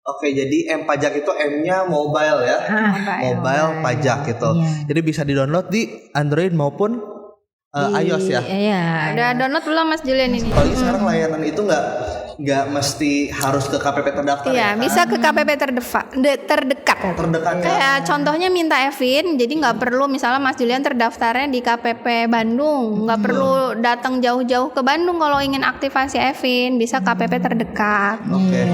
Oke, jadi M pajak itu M-nya mobile ya. Mobile pajak gitu. Iya. Jadi bisa di-download di Android maupun iOS ya. Iya. Udah download belum Mas Julian ini? Apalagi sekarang layanan itu nggak mesti harus ke KPP terdaftar Iya, ya. bisa ke KPP terdekat. Terdekat ya. Kayak contohnya minta Evin, jadi nggak perlu misalnya Mas Julian terdaftarnya di KPP Bandung, nggak perlu datang jauh-jauh ke Bandung kalau ingin aktivasi Evin, bisa KPP terdekat. Oke.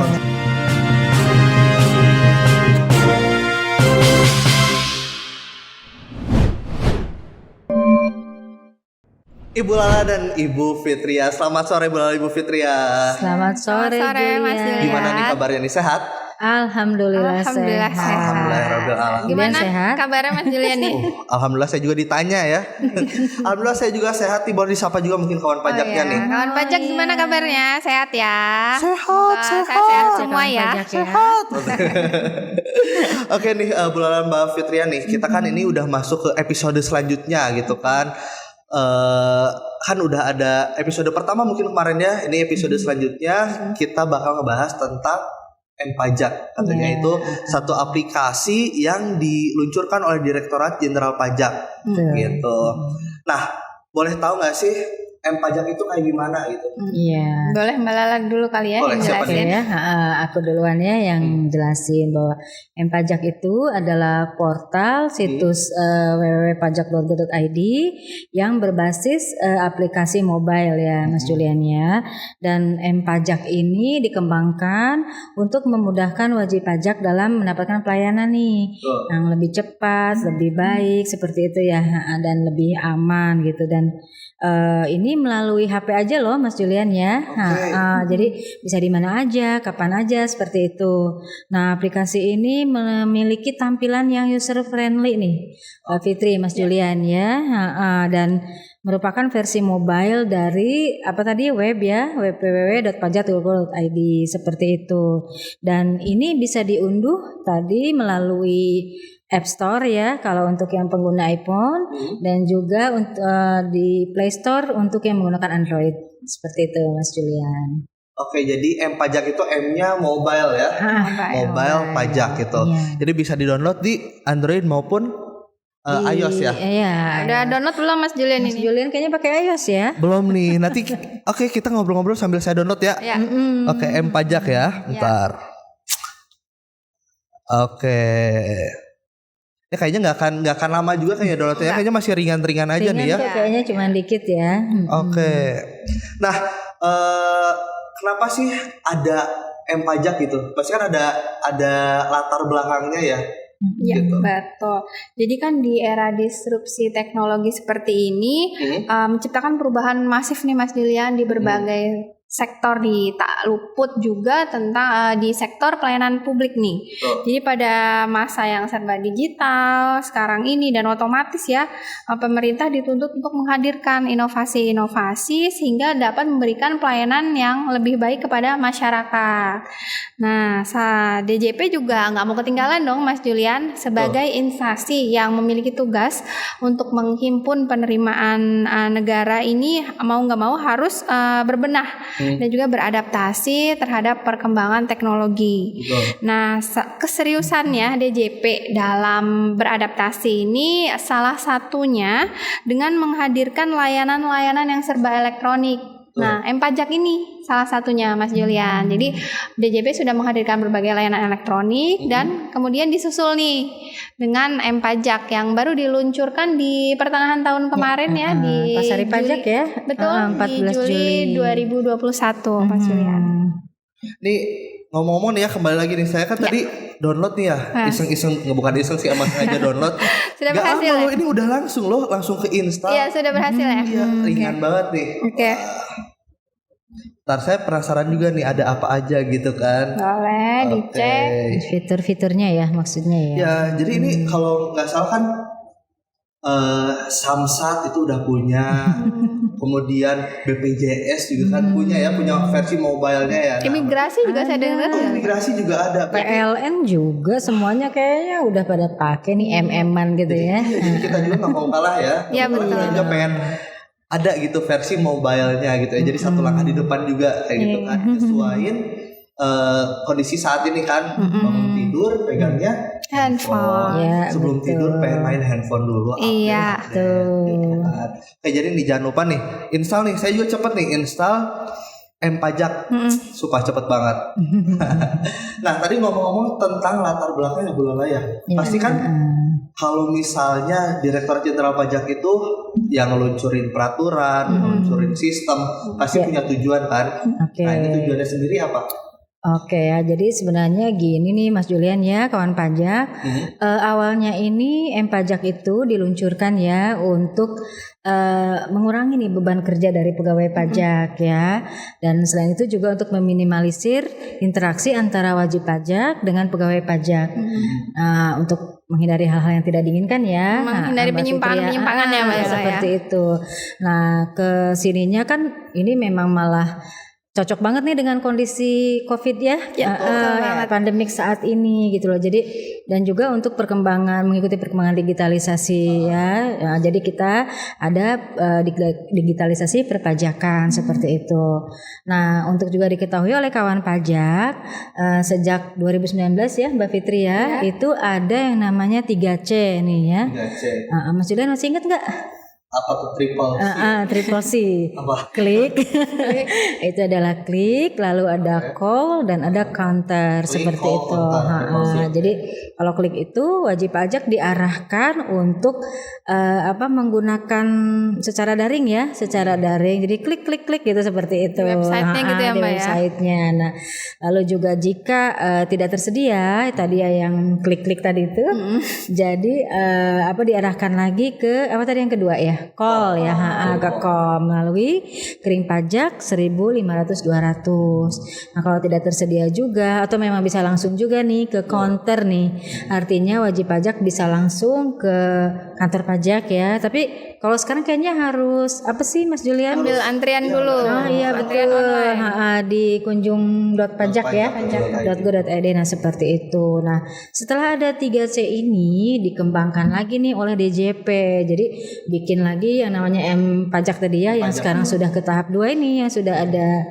Ibu Lala dan Ibu Fitria. Selamat sore Bu Lala, Ibu Fitria. Selamat sore, Mas Julian. Gimana nih kabarnya nih, sehat? Alhamdulillah sehat. Alhamdulillah. Gimana sehat? kabarnya Mas Julian nih? Alhamdulillah saya juga ditanya ya. Alhamdulillah saya juga sehat. Boleh disapa juga mungkin kawan pajaknya nih. Kawan pajak gimana kabarnya? Sehat ya? Sehat. Sehat semua ya. Sehat. Oke nih Bu Lala, Mbak Fitria nih. Kita kan ini udah masuk ke episode selanjutnya gitu kan. Kan udah ada episode pertama mungkin kemarin ya. Ini episode selanjutnya kita bakal ngebahas tentang M-Pajak. Tentunya itu satu aplikasi yang diluncurkan oleh Direktorat Jenderal Pajak gitu. Nah, boleh tahu nggak sih M-Pajak itu kayak gimana gitu? Iya. Boleh Mbak Lala dulu kali ya Boleh, yang siapa jelasin. Ya, aku duluan ya yang jelasin bahwa M-Pajak itu adalah portal situs www.pajak.go.id yang berbasis aplikasi mobile ya Mas Julian ya. Dan M-Pajak ini dikembangkan untuk memudahkan wajib pajak dalam mendapatkan pelayanan nih yang lebih cepat, lebih baik seperti itu ya, dan lebih aman gitu. Dan ini melalui HP aja loh Mas Julian ya. Jadi bisa di mana aja, kapan aja seperti itu. Nah, aplikasi ini memiliki tampilan yang user friendly nih, Fitri, Mas Julian ya. Dan merupakan versi mobile dari web ya, www.pajak.go.id seperti itu. Dan ini bisa diunduh tadi melalui App Store ya kalau untuk yang pengguna iPhone dan juga untuk di Play Store untuk yang menggunakan Android seperti itu Mas Julian. Oke, jadi M-Pajak itu M-nya mobile ya. Mobile pajak gitu. Iya. Jadi bisa di-download di Android maupun iOS ya. Iya. Udah download belum Mas Julian Mas ini? Julian kayaknya pakai iOS ya. Belum nih. Nanti oke, kita ngobrol-ngobrol sambil saya download ya. Ya. Oke, M-Pajak ya. Bentar. Oke. Ya kayaknya nggak akan lama juga kayaknya downloadnya. Kayaknya masih ringan-ringan aja nih ya. Kok kayaknya cuma dikit ya. Oke. Nah, kenapa sih ada M-Pajak gitu? Pasti kan ada latar belakangnya ya. Iya, Gitu. betul. Jadi kan di era disrupsi teknologi seperti ini menciptakan perubahan masif nih Mas Julian di berbagai sektor, di tak luput juga tentang di sektor pelayanan publik nih. Jadi pada masa yang serba digital sekarang ini dan otomatis ya pemerintah dituntut untuk menghadirkan inovasi-inovasi sehingga dapat memberikan pelayanan yang lebih baik kepada masyarakat. Nah, DJP juga nggak mau ketinggalan dong Mas Julian sebagai instansi yang memiliki tugas untuk menghimpun penerimaan negara ini mau nggak mau harus berbenah dan juga beradaptasi terhadap perkembangan teknologi. Nah, keseriusannya DJP dalam beradaptasi ini salah satunya dengan menghadirkan layanan-layanan yang serba elektronik. Nah, M-Pajak ini salah satunya Mas Julian. Jadi DJP sudah menghadirkan berbagai layanan elektronik dan kemudian disusul nih dengan M-Pajak yang baru diluncurkan di pertengahan tahun kemarin ya di Pasari Pajak ya. Betul, 14 di Juli 2021 Mas Julian. Nih ngomong-ngomong nih ya, kembali lagi nih, saya kan tadi download nih ya, iseng-iseng, bukan iseng sih, emang sengaja download. Sudah Gak berhasil apa ya? loh, ini udah langsung ke install. Iya, sudah berhasil ya. Iya, ringan banget nih. Oke. Ntar saya penasaran juga nih ada apa aja gitu kan. Boleh dicek. Fitur-fiturnya ya maksudnya ya. Ya, jadi ini kalau nggak salah kan Samsat itu udah punya, kemudian BPJS juga kan punya versi mobile-nya ya. Nah, Imigrasi juga saya dengar. imigrasi juga ada. PLN juga semuanya kayaknya udah pada pakai nih MM-an gitu ya. Jadi kita juga nggak mau kalah ya. Iya, betul. Kita juga pengen ada gitu versi mobile-nya gitu ya. Jadi satu langkah di depan juga kayak gitu kan. Sesuaiin kondisi saat ini kan bangun tidur pegangnya Handphone. Ya, sebelum betul. tidur pengen main handphone dulu. Iya. Betul. Jadi nih jangan lupa nih install nih. Saya juga cepet nih install M-Pajak. Sumpah cepet banget. Nah tadi ngomong-ngomong tentang latar belakangnya Bu Lala ya. Pasti kan kalau misalnya Direktorat Jenderal Pajak itu yang ngeluncurin peraturan, ngeluncurin sistem, pasti punya tujuan kan. Oke. Nah ini tujuannya sendiri apa? Oke ya, jadi sebenarnya gini nih Mas Julian ya, kawan pajak. Awalnya ini M-Pajak itu diluncurkan ya untuk mengurangi nih beban kerja dari pegawai pajak ya. Dan selain itu juga untuk meminimalisir interaksi antara wajib pajak dengan pegawai pajak. Untuk menghindari hal-hal yang tidak diinginkan ya. Menghindari Mbak Fitri, penyimpangan-penyimpangan ya, Mbak Ella, seperti itu. Nah, ke sininya kan ini memang malah cocok banget nih dengan kondisi COVID ya, pandemik saat ini gitu loh. Jadi dan juga untuk mengikuti perkembangan digitalisasi ya. Jadi kita ada digitalisasi perpajakan seperti itu. Nah untuk juga diketahui oleh kawan pajak sejak 2019 ya Mbak Fitri ya, itu ada yang namanya 3C nih ya. 3C. Mas Julian masih ingat nggak? Apa tuh triple C? Triple C. Apa? Klik. Itu adalah klik, lalu ada call dan ada counter seperti call, itu. counter, Jadi kalau klik itu wajib pajak diarahkan untuk menggunakan secara daring ya, secara daring. Jadi klik gitu seperti itu. Websitenya gitu ya, di Mbak ya. websitenya. Nah, lalu juga jika tidak tersedia tadi ya yang klik tadi itu, jadi diarahkan lagi ke apa tadi yang kedua ya? Call ya, ke call melalui kering pajak 1.500-200. Nah kalau tidak tersedia juga atau memang bisa langsung juga nih ke counter nih, artinya wajib pajak bisa langsung ke kantor pajak ya. Tapi kalau sekarang kayaknya harus apa sih Mas Julian? Ambil antrian dulu. Iya Antrian betul. online. Di kunjung.pajak ya, .go.id. Nah seperti itu. Nah setelah ada 3C ini dikembangkan lagi nih oleh DJP. Jadi bikin lagi yang namanya M-Pajak tadi ya, yang sekarang sudah ke tahap 2 ini, yang sudah ada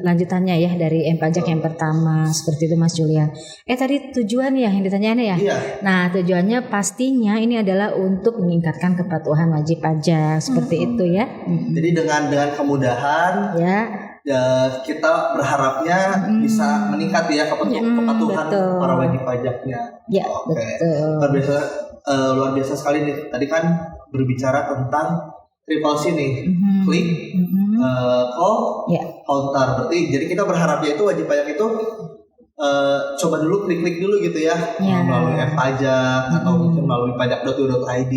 lanjutannya ya dari M-Pajak yang pertama seperti itu Mas Julian. Tadi tujuan ya yang ditanyain ya. Iya. Nah tujuannya pastinya ini adalah untuk meningkatkan kepatuhan wajib pajak seperti itu ya. Jadi dengan kemudahan Ya. kita berharapnya bisa meningkat ya kepatuhan betul. para wajib pajaknya. Ya, Oke. betul. Luar biasa sekali nih. Tadi kan berbicara tentang triple C nih, klik, call, Ya. counter. Berarti jadi kita berharapnya itu wajib pajak itu coba dulu klik dulu gitu ya, Ya. melalui pajak atau mungkin melalui pajak.go.id.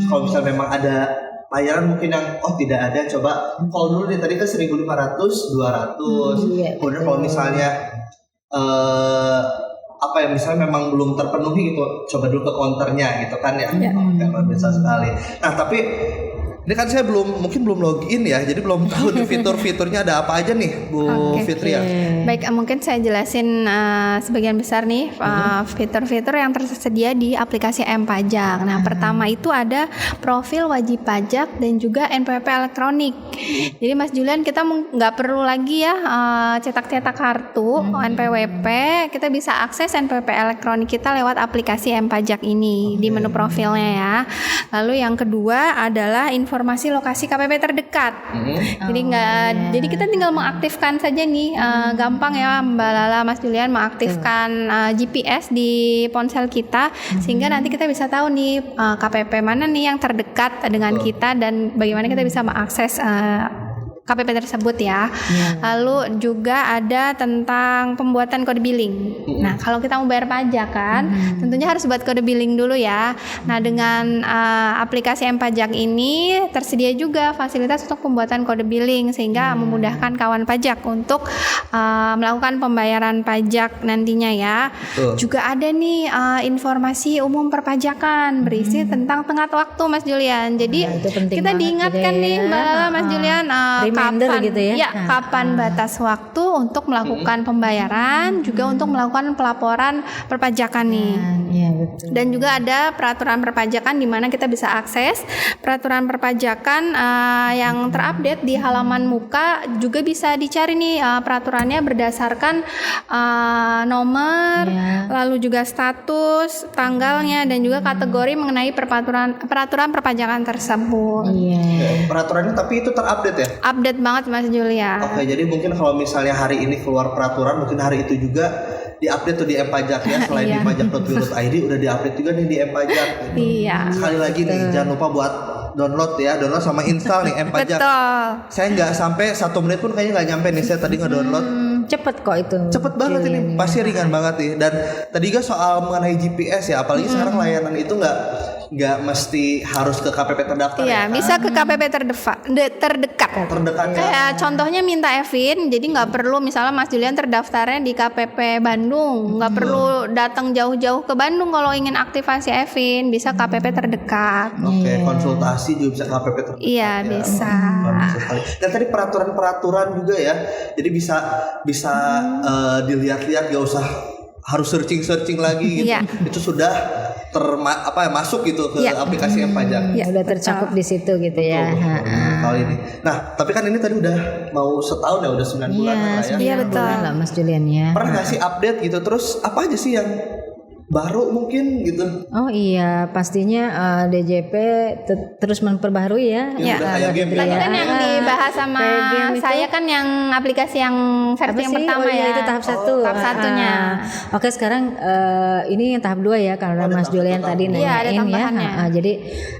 Kalau misalnya memang ada layanan mungkin yang tidak ada, coba call dulu deh. Tadi kan 1.500-200. Iya, Kemudian betul. kalau misalnya yang misalnya memang belum terpenuhi gitu, coba dulu ke counternya gitu kan ya. Luar biasa sekali. Nah tapi ini kan saya mungkin belum login ya, jadi belum tahu nih fitur-fiturnya ada apa aja nih Bu Fitri ya. Baik, mungkin saya jelasin sebagian besar nih fitur-fitur yang tersedia di aplikasi M-Pajak. Nah, pertama itu ada profil wajib pajak dan juga NPWP elektronik. Jadi Mas Julian, kita nggak perlu lagi ya cetak-cetak kartu NPWP, kita bisa akses NPWP elektronik kita lewat aplikasi M-Pajak ini di menu profilnya ya. Lalu yang kedua adalah informasi lokasi KPP terdekat. Jadi kita tinggal mengaktifkan saja nih, gampang ya Mbak Lala, Mas Julian, mengaktifkan GPS di ponsel kita sehingga nanti kita bisa tahu nih KPP mana nih yang terdekat dengan kita dan bagaimana kita bisa mengakses KPP tersebut ya. Lalu juga ada tentang pembuatan kode billing. Nah, kalau kita mau bayar pajak kan, tentunya harus buat kode billing dulu ya. Nah, dengan aplikasi M-Pajak ini tersedia juga fasilitas untuk pembuatan kode billing sehingga memudahkan kawan pajak untuk melakukan pembayaran pajak nantinya ya. Juga ada nih informasi umum perpajakan berisi tentang tenggat waktu Mas Julian. Jadi itu penting kita banget diingatkan juga nih ya. Mbak Lala, Mas Julian, reminder kapan, gitu ya. Ya, kapan batas waktu untuk melakukan pembayaran, juga untuk melakukan pelaporan perpajakan nih. Iya betul. Dan juga ada peraturan perpajakan di mana kita bisa akses peraturan perpajakan yang terupdate di halaman muka, juga bisa dicari nih peraturannya berdasarkan nomor, lalu juga status, tanggalnya, dan juga kategori mengenai peraturan perpajakan tersebut. Iya. Peraturannya tapi itu terupdate ya? Update banget Mas Julian. Oke, jadi mungkin kalau misalnya hari ini keluar peraturan, mungkin hari itu juga diupdate tuh di M-Pajak ya. Selain di pajak.go.id udah diupdate juga nih di M-Pajak. Iya. Sekali lagi nih, jangan lupa buat download sama install nih M-Pajak. Betul. Saya nggak sampai 1 menit pun kayaknya nggak nyampe nih, saya tadi nge-download. Cepet kok itu. Cepet banget ini, pasti ringan banget nih. Dan tadi juga soal mengenai GPS ya, apalagi sekarang layanan itu nggak mesti harus ke KPP terdaftar. Iya, ya, bisa ke KPP terdekat. Terdekat ya. Kayak contohnya minta Evin, jadi nggak perlu misalnya Mas Julian terdaftarnya di KPP Bandung, nggak perlu datang jauh-jauh ke Bandung kalau ingin aktivasi Evin, bisa KPP terdekat. Oke, konsultasi juga bisa KPP terdekat. Iya, bisa. Dan tadi peraturan juga ya, jadi bisa dilihat-lihat, gak usah harus searching lagi gitu. Iya. Itu sudah masuk gitu ke aplikasi M-Pajak. Ya udah tercakup di situ gitu ya. Kali ini. Nah, tapi kan ini tadi udah mau setahun ya, udah 9 bulan lah ya. Iya, betul. Lah Mas Julian ya. Pernah nggak sih update gitu? Terus apa aja sih yang baru mungkin gitu? Oh iya, pastinya DJP terus memperbaharui ya. Ya. Udah kayak game Tadi ya. kan yang dibahas sama Kayak game itu. saya kan yang aplikasi yang versi yang pertama ya. Itu tahap 1. Tahap satunya. Oke, sekarang ini yang tahap 2 ya, karena Mas Julian tadi Iya, ada nanyain ya. tambahannya. Jadi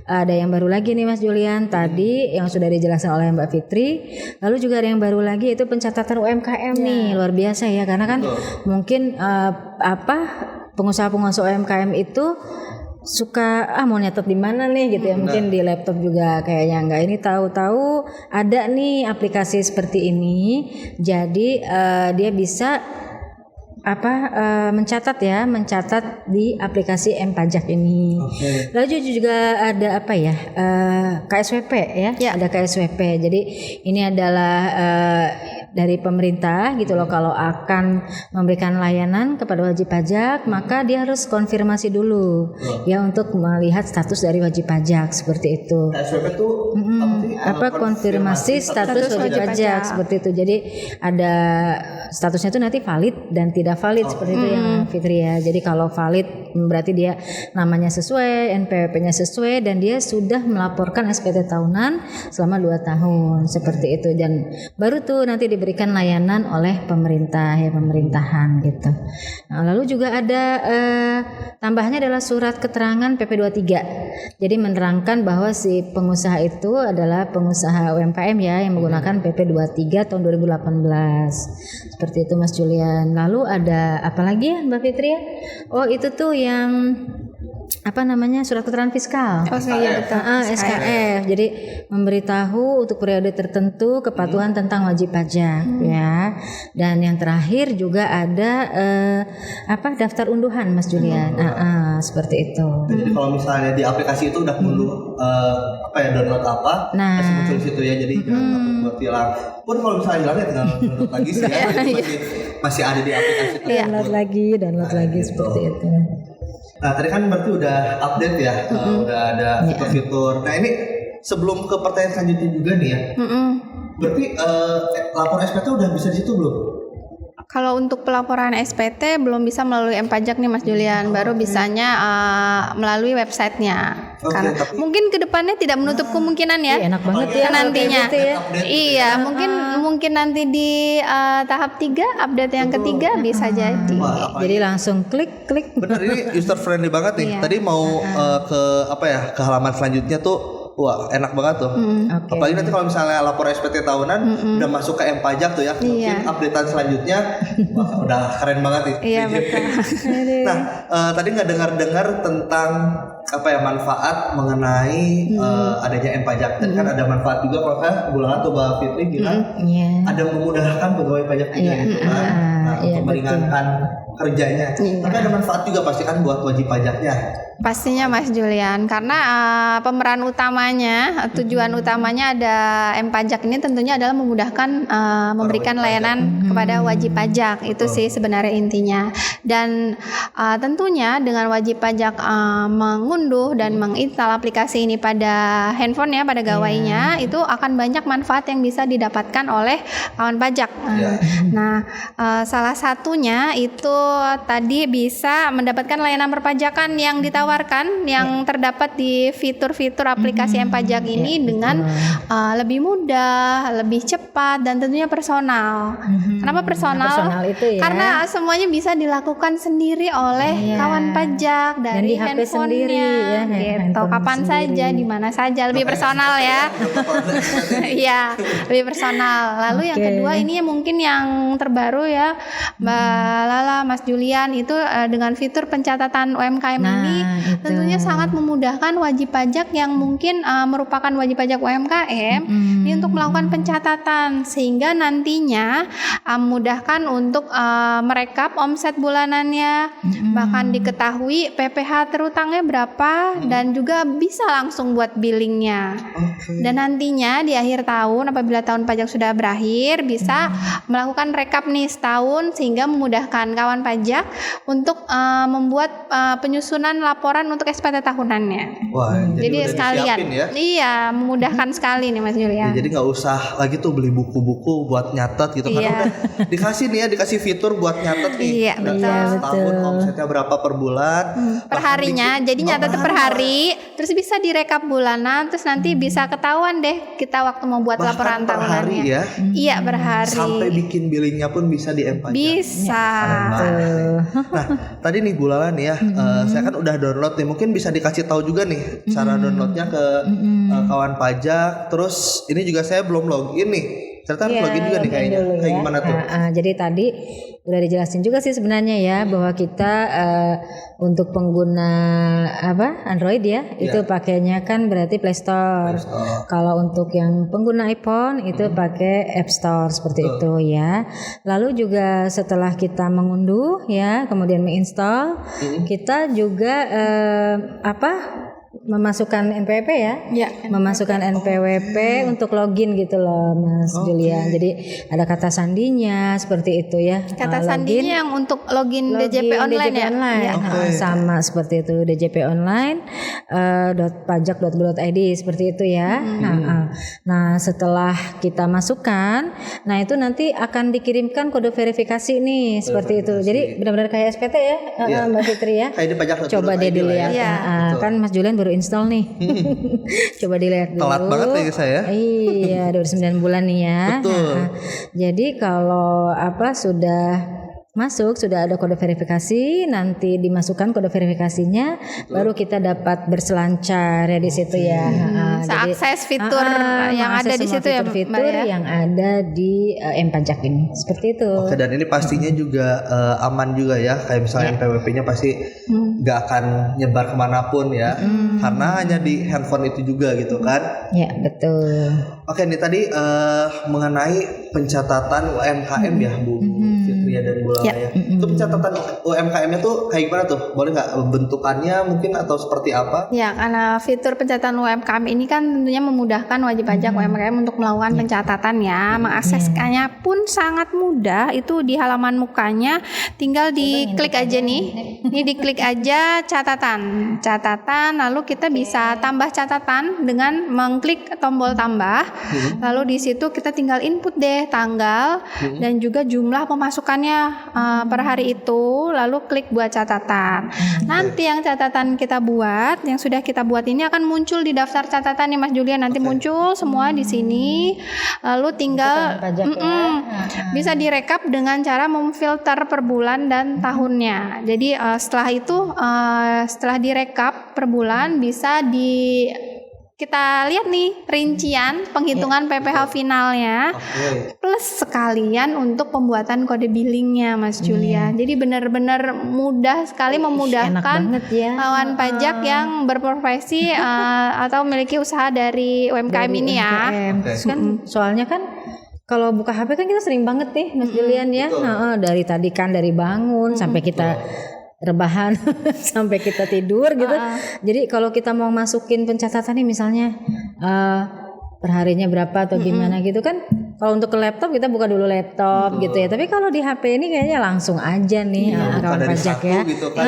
ada yang baru lagi nih Mas Julian tadi yang sudah dijelaskan oleh Mbak Fitri. Lalu juga ada yang baru lagi itu pencatatan UMKM nih, luar biasa ya, karena kan mungkin pengusaha-pengusaha UMKM itu suka mau nyatet di mana nih gitu ya, mungkin di laptop juga kayaknya enggak, ini tahu-tahu ada nih aplikasi seperti ini, jadi dia bisa mencatat di aplikasi M-Pajak ini. Lalu juga ada KSWP ya, ada KSWP. Jadi ini adalah dari pemerintah gitu loh, kalau akan memberikan layanan kepada wajib pajak maka dia harus konfirmasi dulu ya untuk melihat status dari wajib pajak seperti itu. KSWP itu konfirmasi status wajib pajak seperti itu. Jadi ada statusnya itu nanti valid dan tidak valid seperti itu yang Fitri ya. Jadi kalau valid berarti dia namanya sesuai, NPWP-nya sesuai, dan dia sudah melaporkan SPT tahunan selama 2 tahun seperti itu, dan baru tuh nanti diberikan layanan oleh pemerintahan gitu. Nah, lalu juga ada tambahannya adalah surat keterangan PP23. Jadi menerangkan bahwa si pengusaha itu adalah pengusaha UMKM ya yang menggunakan PP23 tahun 2018. Seperti itu Mas Julian. Lalu ada apa lagi ya Mbak Fitri ya? Oh itu tuh yang surat keterangan fiskal. SKF. Jadi memberitahu untuk periode tertentu kepatuhan tentang wajib pajak ya. Dan yang terakhir juga ada daftar unduhan Mas Julian. Seperti itu. Jadi kalau misalnya di aplikasi itu udah perlu download masih muncul di situ ya. Jadi jangan takut buat hilang. Pun kalau misalnya hilangnya tinggal download lagi sih ya. Itu masih ada di aplikasi itu. Download lagi seperti itu. Nah tadi kan berarti udah update ya, udah ada fitur-fitur. Nah ini sebelum ke pertanyaan selanjutnya juga nih ya, berarti lapor SPT udah bisa di situ belum? Kalau untuk pelaporan SPT belum bisa melalui M-Pajak nih Mas Julian, baru bisanya melalui websitenya. Karena mungkin kedepannya tidak menutup kemungkinan ya. Enak banget ya nantinya. Iya, mungkin nanti di tahap 3 update yang ketiga bisa jadi. Jadi langsung klik. Bener, ini user friendly banget nih. Tadi mau ke halaman selanjutnya tuh. Wah enak banget tuh. Apalagi nanti kalau misalnya lapor SPT tahunan udah masuk ke M-Pajak tuh ya, mungkin updatean selanjutnya udah keren banget nih. Iya betul. Nah tadi nggak dengar tentang manfaat mengenai adanya M-Pajak. Dan kan ada manfaat juga kalau bulan atau Mbak Fitri bilang ada memudahkan pegawai pajak juga gitu kan. Untuk meringankan kerjanya. Tapi ada manfaat juga pasti kan buat wajib pajaknya. Pastinya Mas Julian, karena pemeran utamanya, tujuan utamanya ada M-Pajak ini tentunya adalah memudahkan memberikan layanan kepada wajib pajak. Itu sih sebenarnya intinya. Dan tentunya dengan wajib pajak mengunduh dan menginstal aplikasi ini pada handphone ya, pada gawainya, itu akan banyak manfaat yang bisa didapatkan oleh kawan pajak. Nah, salah satunya itu tadi bisa mendapatkan layanan perpajakan yang ditawarkan yang terdapat di fitur-fitur aplikasi M-Pajak ini dengan lebih mudah, lebih cepat dan tentunya personal. Kenapa personal? Personal itu ya. Karena semuanya bisa dilakukan sendiri oleh kawan pajak dari handphonenya, ya, gitu. Kapan saja, di mana saja, lebih personal ya. Iya, lebih personal. Lalu yang kedua ini mungkin yang terbaru ya, Mbak Lala, Mas Julian, itu dengan fitur pencatatan UMKM ini tentunya sangat memudahkan wajib pajak yang mungkin merupakan wajib pajak UMKM ini untuk melakukan pencatatan, sehingga nantinya memudahkan untuk merekap omset bulanannya, bahkan diketahui PPh terutangnya berapa dan juga bisa langsung buat billingnya. Dan nantinya di akhir tahun apabila tahun pajak sudah berakhir bisa melakukan rekap nih setahun, sehingga memudahkan kawan pajak untuk membuat penyusunan laporan untuk SPT tahunannya. Wah, jadi sekalian. Ya? Iya, memudahkan sekali nih Mas Julian. Ya, jadi nggak usah lagi tuh beli buku-buku buat nyatet gitu kan. Udah dikasih fitur buat nyatet nih. Iya, betul. Setahun omsetnya berapa per bulan. Per harinya. Jadi nyatet per hari, terus bisa direkap bulanan, terus nanti bisa ketahuan deh kita waktu mau buat laporan tahunannya. Per hari ya? Iya, per hari. Sampai bikin billingnya pun bisa di M-Pajak. Bisa. Nah, tadi nih Bu Lala nih ya, saya kan udah download nih. Mungkin bisa dikasih tahu juga nih cara downloadnya ke kawan pajak. Terus ini juga saya belum login nih. Ternyata harus login juga nih kayaknya. Kayak gimana tuh? Jadi tadi udah dijelasin juga sih sebenarnya ya, bahwa kita untuk pengguna Android ya, itu pakainya kan berarti Play Store. Kalau untuk yang pengguna iPhone itu pakai App Store seperti itu ya. Lalu juga setelah kita mengunduh ya, kemudian menginstal, kita juga memasukkan NPWP ya, memasukkan NPWP untuk login gitu loh Mas Julian. Jadi ada kata sandinya seperti itu ya. Kata sandinya yang untuk login DJP online ya. Sama seperti itu, DJP online .pajak.go.id seperti itu ya. Nah setelah kita masukkan, nah itu nanti akan dikirimkan kode verifikasi nih seperti itu. Jadi benar-benar kayak SPT ya, Mbak Fitri ya. Kayak di pajak. Coba deh dilihat. Kan Mas Julian baru install nih. Coba dilihat dulu. Telat banget ya saya. Iya, 29 bulan nih ya. Betul. Jadi kalau sudah masuk, sudah ada kode verifikasi, nanti dimasukkan kode verifikasinya, baru kita dapat berselancar ya di situ ya. Jadi akses fitur yang ada di situ ya, fitur yang ada di M-Pajak ini. Seperti itu. Oke, dan ini pastinya juga aman juga ya. Kayak misalnya NPWP-nya pasti nggak akan nyebar kemanapun ya, karena hanya di handphone itu juga gitu kan. Ya betul. Oke, ini tadi mengenai pencatatan UMKM ya Bu Fitria dan Bu Lala ya. Itu pencatatan UMKM-nya tuh kayak gimana tuh? Boleh nggak bentukannya mungkin atau seperti apa? Ya, karena fitur pencatatan UMKM ini kan tentunya memudahkan wajib pajak UMKM untuk melakukan pencatatan ya. Mengakseskannya pun sangat mudah. Itu di halaman mukanya tinggal diklik aja nih. Ini diklik aja catatan, lalu kita bisa tambah catatan dengan mengklik tombol tambah. Lalu di situ kita tinggal input deh tanggal dan juga jumlah pemasukannya per hari itu, lalu klik buat catatan. Nanti yang catatan kita buat, yang sudah kita buat ini akan muncul di daftar catatan nih Mas Julian, nanti muncul semua di sini. Lalu tinggal bisa direkap dengan cara memfilter per bulan dan tahunnya. Jadi setelah itu setelah direkap per bulan bisa kita lihat nih rincian penghitungan PPh finalnya plus sekalian untuk pembuatan kode billingnya Mas Julian. Jadi benar-benar mudah sekali memudahkan kawan pajak yang berprofesi atau memiliki usaha dari UMKM ini ya. Soalnya kan kalau buka HP kan kita sering banget nih Mas Julian ya. Heeh, dari tadi kan dari bangun sampai kita rebahan sampai kita tidur gitu. Jadi kalau kita mau masukin pencatatan nih misalnya perharinya berapa atau gimana gitu kan, kalau untuk ke laptop kita buka dulu laptop gitu ya. Tapi kalau di HP ini kayaknya langsung aja nih kawan pajak ya. Gitu kan,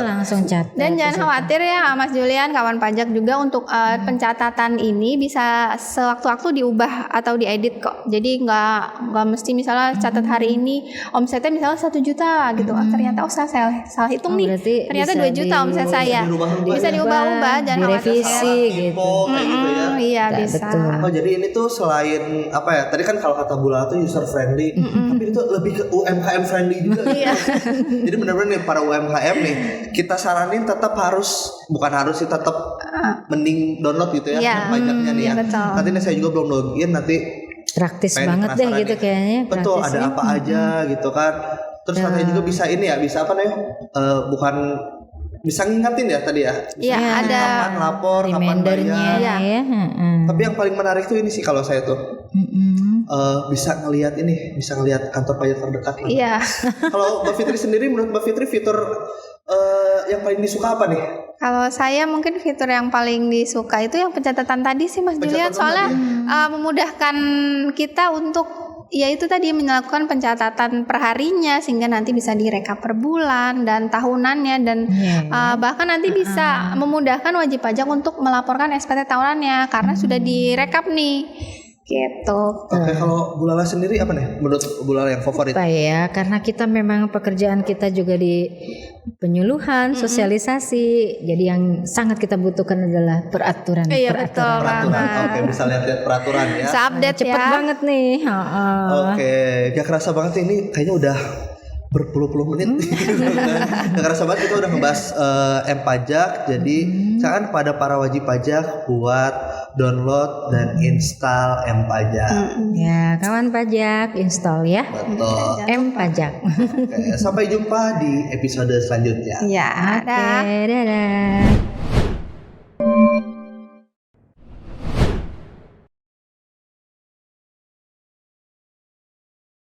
langsung catat. Dan jangan khawatir ya Mas Julian, kawan pajak juga untuk pencatatan ini bisa sewaktu-waktu diubah atau diedit kok. Jadi nggak mesti misalnya catat hari ini omsetnya misalnya 1 juta gitu. Ternyata salah hitung nih. Ternyata 2 juta omset saya. Bisa diubah-ubah, jangan direvisi gitu. Kayak gitu ya. Iya bisa. Betul. Oh jadi ini tuh selain apa ya? Tadi kan kalau kata Bula tuh user friendly, tapi itu lebih ke UMKM friendly juga. Iya. Jadi benar-benar nih para UMKM nih, kita saranin tetap tetap mending download gitu ya pajaknya nih ya. Betul. Nanti nih saya juga belum login, nanti Praktis pengen banget deh penasaran gitu nih. kayaknya. Betul, praktis ada ya. apa aja gitu kan. Terus katanya juga bisa ini ya, bisa apa nih? Bukan bisa ngingetin ya tadi ya. Iya, ada Kapan lapor, kapan remindernya bayar. ya. Tapi yang paling menarik tuh ini sih kalau saya tuh bisa ngelihat kantor pajak terdekat. Iya. Kalau Mbak Fitri sendiri, menurut Mbak Fitri fitur yang paling disuka apa nih? Kalau saya mungkin fitur yang paling disuka itu yang pencatatan tadi sih Mas Julian, soalnya memudahkan kita untuk ya itu tadi melakukan pencatatan perharinya sehingga nanti bisa direkap per bulan dan tahunannya dan bahkan nanti bisa memudahkan wajib pajak untuk melaporkan SPT tahunannya karena sudah direkap nih gitu. Oke, kalau Bulala sendiri apa nih menurut Bulala yang favorit? Apa ya, karena kita memang pekerjaan kita juga di penyuluhan, sosialisasi. Jadi yang sangat kita butuhkan adalah peraturan. Iya betul Peraturan. banget. Oke, bisa lihat peraturan ya. Bisa update Cepet ya. banget nih. Oke, gak kerasa banget ini kayaknya udah berpuluh-puluh menit. Gak kerasa banget kita udah ngebahas M-Pajak. Jadi silakan pada para wajib pajak buat download dan install M-Pajak. Ya, kawan pajak install ya. Betul. M-Pajak. Oke, sampai jumpa di episode selanjutnya. Ya, Oke, dadah.